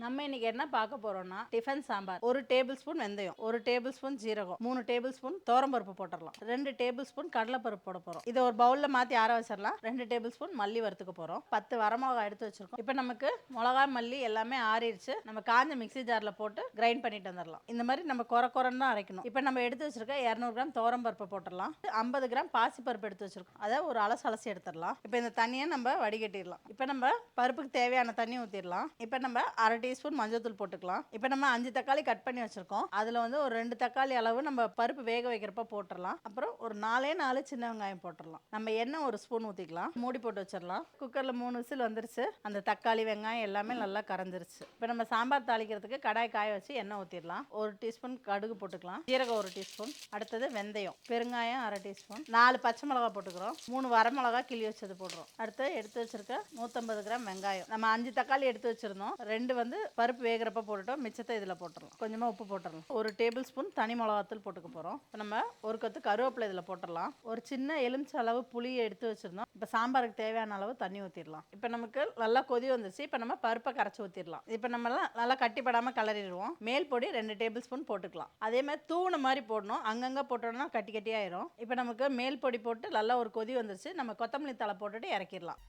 நம்ம இன்னைக்கு என்ன பார்க்க போறோம்னா டிஃபன் சாம்பார். 1 டேபிள் ஸ்பூன் வெந்தயம், 1 டேபிள் ஸ்பூன் ஜீரகம், 3 டேபிள் ஸ்பூன் துவரம்பருப்பு போட்டுடலாம், 2 டேபிள் ஸ்பூன் கடலைப்பருப்பு போட போறோம். இதை ஒரு பவுல்ல மாத்தி ஆற வச்சிடலாம். 2 டேபிள் ஸ்பூன் மல்லி வறுத்துக்க போறோம். 10 வரமிளகா எடுத்து வச்சிருக்கோம். இப்போ நமக்கு மிளகா மல்லி எல்லாமே ஆறிடுச்சு. நம்ம காஞ்ச மிக்ஸி ஜார்ல போட்டு கிரைண்ட் பண்ணிட்டு வந்துடலாம். இந்த மாதிரி நம்ம குறைன்னு தான் அரைக்கணும். இப்போ நம்ம எடுத்து வச்சிருக்க 200 கிராம் துவரம்பருப்பு போட்டுடலாம். 50 கிராம் பாசிப்பருப்பு எடுத்து வச்சிருக்கோம். அதை ஒரு அலசி எடுத்துடலாம். இப்போ இந்த தண்ணியை நம்ம வடிகட்டிடலாம். இப்போ நம்ம பருப்புக்கு தேவையான தண்ணி ஊற்றிடலாம். இப்போ நம்ம அரை டீஸ்பூன் மஞ்சள் போட்டுக்கலாம். இப்போ நம்ம 5 தக்காளி கட் பண்ணி வச்சிருக்கோம். அதுல வந்து ஒரு 2 தக்காளி அளவு நம்ம பருப்பு வேக வைக்கிறப்ப போட்டுடலாம். அப்புறம் ஒரு 4 சின்ன வெங்காயம் போட்டுடலாம். நம்ம எண்ணெய் ஒரு ஸ்பூன் ஊற்றிக்கலாம். மூடி போட்டு வச்சிடலாம். குக்கரில் 3 விசில் வந்துருச்சு. அந்த தக்காளி வெங்காயம் எல்லாமே நல்லா கரைஞ்சிருச்சு. இப்போ நம்ம சாம்பார் தாளிக்கிறதுக்கு கடாய் காய வச்சு எண்ணெய் ஊற்றிடலாம். 1 டீஸ்பூன் கடுகு போட்டுக்கலாம். ஜீரகம் 1 டீஸ்பூன். அடுத்தது வெந்தயம், பெருங்காயம் அரை டீஸ்பூன், 4 பச்சை மிளகா போட்டுக்கிறோம். 3 வரமிளகா கிள்ளி வச்சது போடுறோம். அடுத்து எடுத்து வச்சிருக்க 150 கிராம் வெங்காயம். நம்ம 5 தக்காளி எடுத்து வச்சிருந்தோம். 2 வந்து பருப்பு வேகிறப்ப போட்டுட்டோம். மிச்சத்தை இதில் போட்டுடலாம். கொஞ்சமாக உப்பு போட்டுடலாம். 1 டேபிள் ஸ்பூன் தனி மிளகாத்தூள் போட்டுக்க போகிறோம். இப்போ நம்ம ஒரு கொத்து கருவேப்பிலை இதில் போட்டுடலாம். ஒரு சின்ன எலுமிச்சை அளவு புளியை எடுத்து வச்சிருந்தோம். இப்போ சாம்பாருக்கு தேவையான அளவு தண்ணி ஊற்றிடலாம். இப்போ நமக்கு நல்லா கொதி வந்துருச்சு. இப்போ நம்ம பருப்பை கரைச்சி ஊற்றிடலாம். இப்போ நம்மலாம் நல்லா கட்டிப்படாமல் கிளறிடுவோம். மேல் பொடி 2 டேபிள் ஸ்பூன் போட்டுக்கலாம். அதே மாதிரி தூணு மாதிரி போடணும். அங்கங்கே போட்டோம்னா கட்டி கட்டியாயிரும். இப்போ நமக்கு மேல் பொடி போட்டு நல்லா ஒரு கொதி வந்துருச்சு. நம்ம கொத்தமல்லி தழை போட்டுட்டு இறக்கிடலாம்.